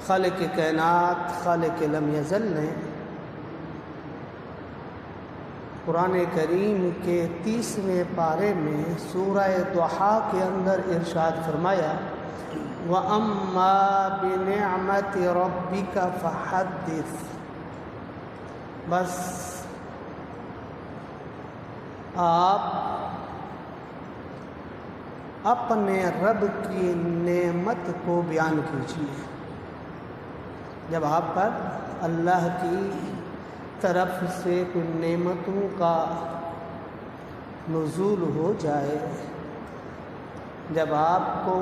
خالق کائنات خالق لم یزل نے قرآن کریم کے 30ویں پارے میں سورہ ضحیٰ کے اندر ارشاد فرمایا وَأَمَّا بِنِعْمَةِ رَبِّكَ فَحَدِّثْ۔ بس آپ اپنے رب کی نعمت کو بیان کیجیے۔ جب آپ پر اللہ کی طرف سے کوئی نعمتوں کا نزول ہو جائے، جب آپ کو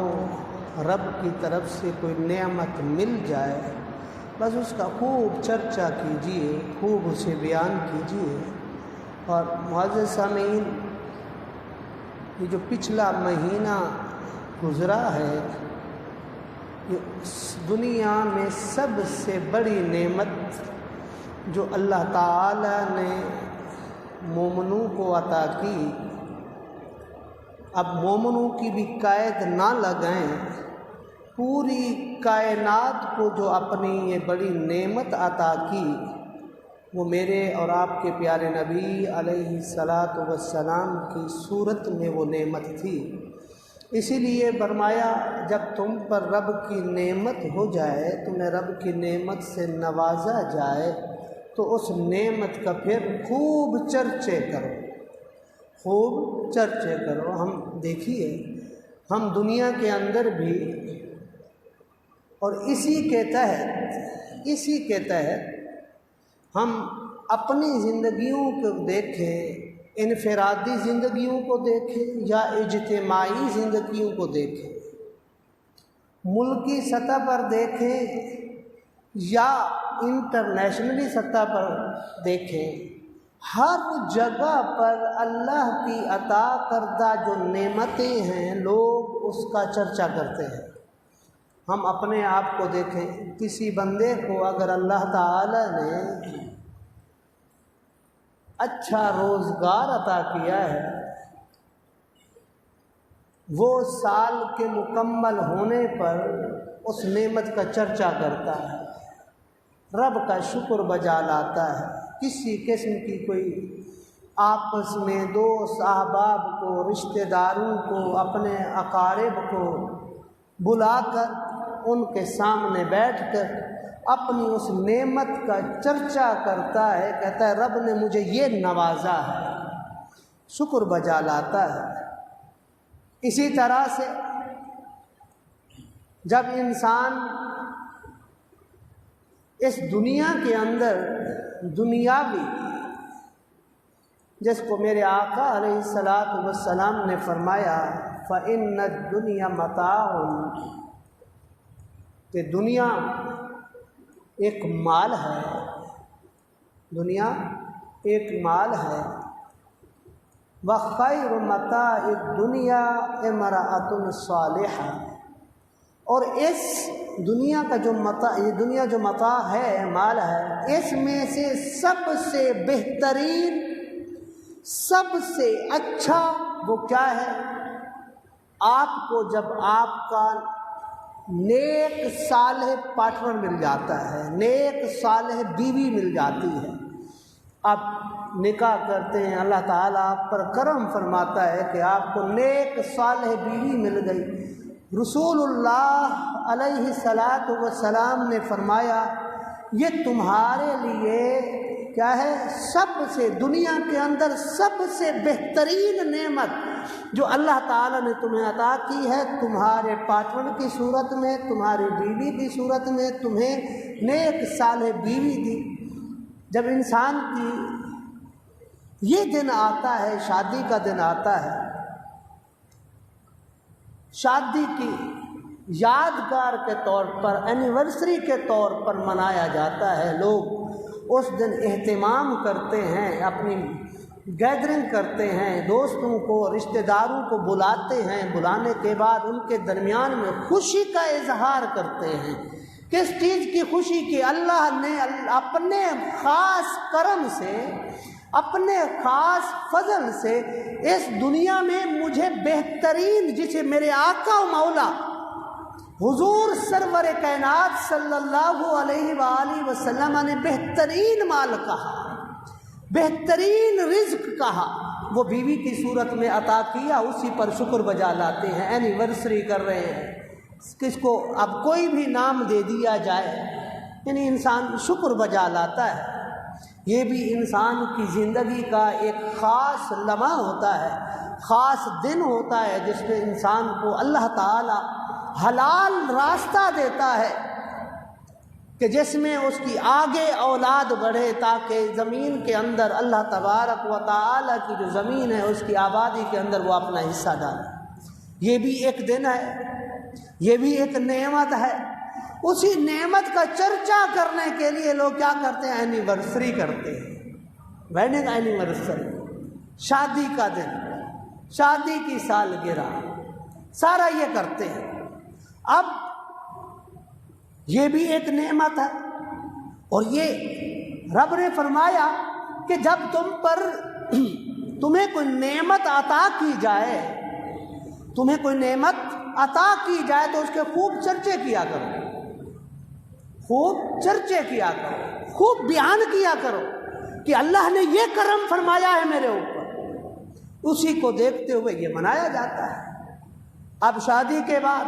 رب کی طرف سے کوئی نعمت مل جائے، بس اس کا خوب چرچا کیجیے، خوب اسے بیان کیجیے۔ اور معزز سامعین، یہ جو پچھلا مہینہ گزرا ہے، یہ دنیا میں سب سے بڑی نعمت جو اللہ تعالی نے مومنوں کو عطا کی، اب مومنوں کی بھی قید نہ لگائیں، پوری کائنات کو جو اپنی یہ بڑی نعمت عطا کی، وہ میرے اور آپ کے پیارے نبی علیہ السلام کی صورت میں وہ نعمت تھی۔ اسی لیے فرمایا جب تم پر رب کی نعمت ہو جائے، تمہیں رب کی نعمت سے نوازا جائے، تو اس نعمت کا پھر خوب چرچے کرو، خوب چرچے کرو۔ ہم دیکھیے، ہم دنیا کے اندر بھی اور اسی کے تحت ہم اپنی زندگیوں کو دیکھیں، انفرادی زندگیوں کو دیکھیں یا اجتماعی زندگیوں کو دیکھیں، ملکی سطح پر دیکھیں یا انٹرنیشنلی سطح پر دیکھیں، ہر جگہ پر اللہ کی عطا کردہ جو نعمتیں ہیں، لوگ اس کا چرچا کرتے ہیں۔ ہم اپنے آپ کو دیکھیں، کسی بندے کو اگر اللہ تعالی نے اچھا روزگار عطا کیا ہے، وہ سال کے مکمل ہونے پر اس نعمت کا چرچا کرتا ہے، رب کا شکر بجا لاتا ہے۔ کسی قسم کی کوئی آپس میں دوست احباب کو، رشتہ داروں کو، اپنے اقارب کو بلا کر ان کے سامنے بیٹھ کر اپنی اس نعمت کا چرچا کرتا ہے، کہتا ہے رب نے مجھے یہ نوازا ہے، شکر بجا لاتا ہے۔ اسی طرح سے جب انسان اس دنیا کے اندر دنیاوی، جس کو میرے آقا علیہ السلام نے فرمایا فَإِنَّ الدُّنْيَا مَتَاعٌ، کہ دنیا ایک مال ہے، دنیا ایک مال ہے، وَخَيْرُ مَتَاعِ الدُّنْيَا امْرَأَةٌ صَالِحَةٌ، اور اس دنیا کا جو متاع، یہ دنیا جو متاع ہے، مال ہے، اس میں سے سب سے بہترین، سب سے اچھا وہ کیا ہے؟ آپ کو جب آپ کا نیک صالح پارٹنر مل جاتا ہے، نیک صالح بیوی مل جاتی ہے، آپ نکاح کرتے ہیں، اللہ تعالیٰ آپ پر کرم فرماتا ہے کہ آپ کو نیک صالح بیوی مل گئی۔ رسول اللہ علیہ السلام نے فرمایا یہ تمہارے لیے کیا ہے؟ سب سے، دنیا کے اندر سب سے بہترین نعمت جو اللہ تعالیٰ نے تمہیں عطا کی ہے، تمہارے پارٹنر کی صورت میں، تمہاری بیوی کی صورت میں تمہیں نیک صالح بیوی دی۔ جب انسان کی یہ دن آتا ہے، شادی کا دن آتا ہے، شادی کی یادگار کے طور پر، اینیورسری کے طور پر منایا جاتا ہے، لوگ اس دن اہتمام کرتے ہیں، اپنی گیدرنگ کرتے ہیں، دوستوں کو، رشتہ داروں کو بلاتے ہیں، بلانے کے بعد ان کے درمیان میں خوشی کا اظہار کرتے ہیں۔ کس چیز کی خوشی؟ کہ اللہ نے اپنے خاص کرم سے، اپنے خاص فضل سے اس دنیا میں مجھے بہترین، جسے میرے آقا و مولا حضور سرور کائنات صلی اللہ علیہ وآلہ وسلم نے بہترین مال کہا، بہترین رزق کہا، وہ بیوی کی صورت میں عطا کیا، اسی پر شکر بجا لاتے ہیں، اینیورسری کر رہے ہیں، کس کو اب کوئی بھی نام دے دیا جائے، یعنی انسان شکر بجا لاتا ہے۔ یہ بھی انسان کی زندگی کا ایک خاص لمحہ ہوتا ہے، خاص دن ہوتا ہے، جس میں انسان کو اللہ تعالی حلال راستہ دیتا ہے کہ جس میں اس کی آگے اولاد بڑھے، تاکہ زمین کے اندر اللہ تبارک و تعالی کی جو زمین ہے اس کی آبادی کے اندر وہ اپنا حصہ ڈالے۔ یہ بھی ایک دن ہے، یہ بھی ایک نعمت ہے۔ اسی نعمت کا چرچا کرنے کے لیے لوگ کیا کرتے ہیں؟ اینیورسری کرتے ہیں، ویڈنگ اینیورسری، شادی کا دن، شادی کی سالگرہ، سارا یہ کرتے ہیں۔ اب یہ بھی ایک نعمت ہے، اور یہ رب نے فرمایا کہ جب تمہیں کوئی نعمت عطا کی جائے، تمہیں کوئی نعمت عطا کی جائے تو اس کے خوب چرچے کیا کرو، خوب چرچے کیا کرو، خوب بیان کیا کرو کہ اللہ نے یہ کرم فرمایا ہے میرے اوپر۔ اسی کو دیکھتے ہوئے یہ منایا جاتا ہے۔ اب شادی کے بعد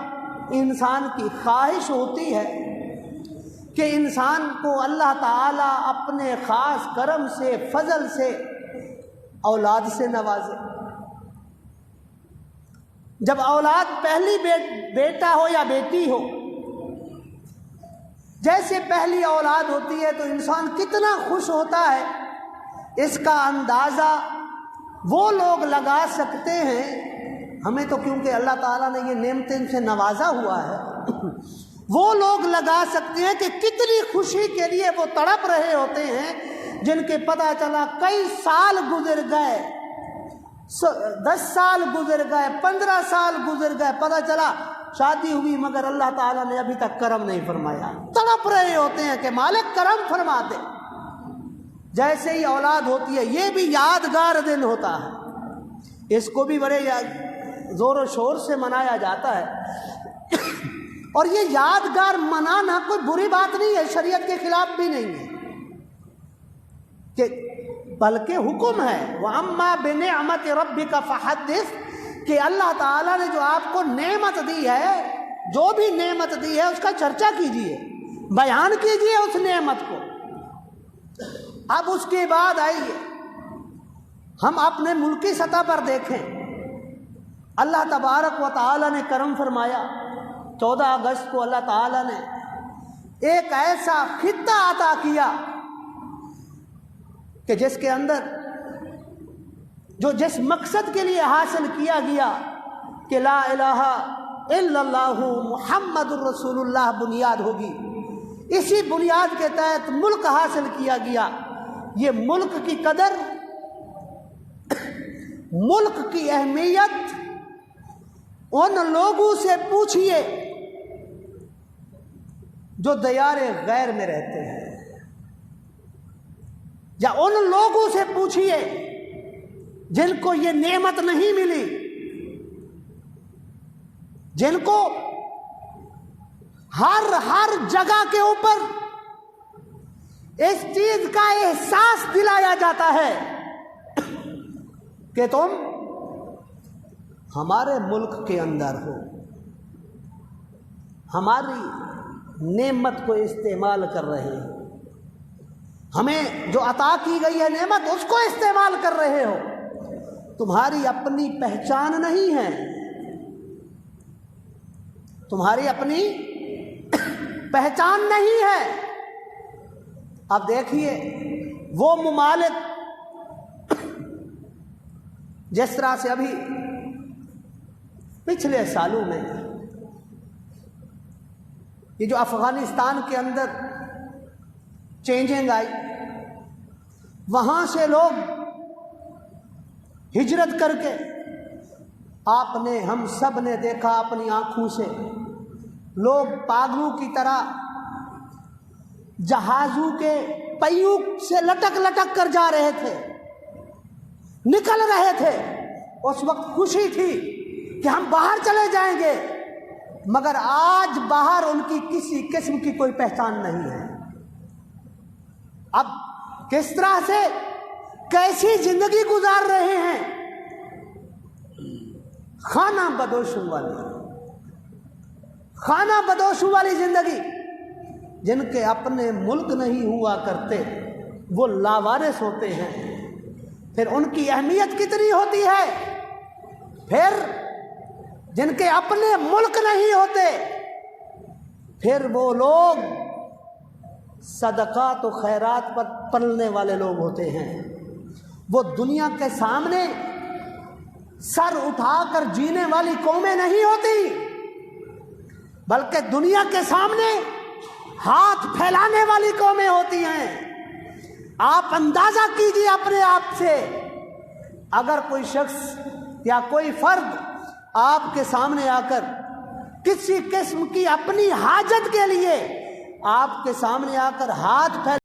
انسان کی خواہش ہوتی ہے کہ انسان کو اللہ تعالیٰ اپنے خاص کرم سے، فضل سے، اولاد سے نوازے۔ جب اولاد پہلی بیٹا ہو یا بیٹی ہو، جیسے پہلی اولاد ہوتی ہے تو انسان کتنا خوش ہوتا ہے، اس کا اندازہ وہ لوگ لگا سکتے ہیں۔ ہمیں تو کیونکہ اللہ تعالیٰ نے یہ نعمتیں ان سے نوازا ہوا ہے، وہ لوگ لگا سکتے ہیں کہ کتنی خوشی کے لیے وہ تڑپ رہے ہوتے ہیں جن کے پتہ چلا کئی سال گزر گئے، 10 سال گزر گئے، 15 سال گزر گئے، پتہ چلا شادی ہوئی مگر اللہ تعالیٰ نے ابھی تک کرم نہیں فرمایا۔ تڑپ رہے ہوتے ہیں کہ مالک کرم فرما دے۔ جیسے ہی اولاد ہوتی ہے، یہ بھی یادگار دن ہوتا ہے، اس کو بھی بڑے زور و شور سے منایا جاتا ہے، اور یہ یادگار منانا کوئی بری بات نہیں ہے، شریعت کے خلاف بھی نہیں ہے، کہ بلکہ حکم ہے وَأَمَّا بِنِعْمَةِ رَبِّكَ فَحَدِّثْ، کہ اللہ تعالیٰ نے جو آپ کو نعمت دی ہے، جو بھی نعمت دی ہے اس کا چرچا کیجئے، بیان کیجئے اس نعمت کو۔ اب اس کے بعد آئیے ہم اپنے ملکی سطح پر دیکھیں، اللہ تبارک و تعالیٰ نے کرم فرمایا۔ 14 اگست کو اللہ تعالیٰ نے ایک ایسا خطہ عطا کیا کہ جس کے اندر جس مقصد کے لیے حاصل کیا گیا کہ لا الہ الا اللہ محمد الرسول اللہ بنیاد ہوگی، اسی بنیاد کے تحت ملک حاصل کیا گیا۔ یہ ملک کی قدر، ملک کی اہمیت ان لوگوں سے پوچھئے جو دیار غیر میں رہتے ہیں، یا ان لوگوں سے پوچھئے جن کو یہ نعمت نہیں ملی، جن کو ہر جگہ کے اوپر اس چیز کا احساس دلایا جاتا ہے کہ تم ہمارے ملک کے اندر ہو، ہماری نعمت کو استعمال کر رہے ہو، ہمیں جو عطا کی گئی ہے نعمت اس کو استعمال کر رہے ہو، تمہاری اپنی پہچان نہیں ہے، تمہاری اپنی پہچان نہیں ہے۔ اب دیکھیے وہ ممالک جس طرح سے ابھی پچھلے سالوں میں یہ جو افغانستان کے اندر چینجنگ آئی، وہاں سے لوگ ہجرت کر کے، آپ نے، ہم سب نے دیکھا اپنی آنکھوں سے، لوگ پاگلوں کی طرح جہازوں کے پہیوں سے لٹک لٹک کر جا رہے تھے، نکل رہے تھے۔ اس وقت خوشی تھی کہ ہم باہر چلے جائیں گے، مگر آج باہر ان کی کسی قسم کی کوئی پہچان نہیں ہے۔ اب کس طرح سے کیسی زندگی گزار رہے ہیں؟ خانہ بدوشوں والی زندگی۔ جن کے اپنے ملک نہیں ہوا کرتے وہ لاوارث ہوتے ہیں، پھر ان کی اہمیت کتنی ہوتی ہے؟ پھر جن کے اپنے ملک نہیں ہوتے، پھر وہ لوگ صدقات و خیرات پر پلنے والے لوگ ہوتے ہیں۔ وہ دنیا کے سامنے سر اٹھا کر جینے والی قومیں نہیں ہوتی، بلکہ دنیا کے سامنے ہاتھ پھیلانے والی قومیں ہوتی ہیں۔ آپ اندازہ کیجیے اپنے آپ سے، اگر کوئی شخص یا کوئی فرد آپ کے سامنے آ کر کسی قسم کی اپنی حاجت کے لیے آپ کے سامنے آ کر ہاتھ پھیلا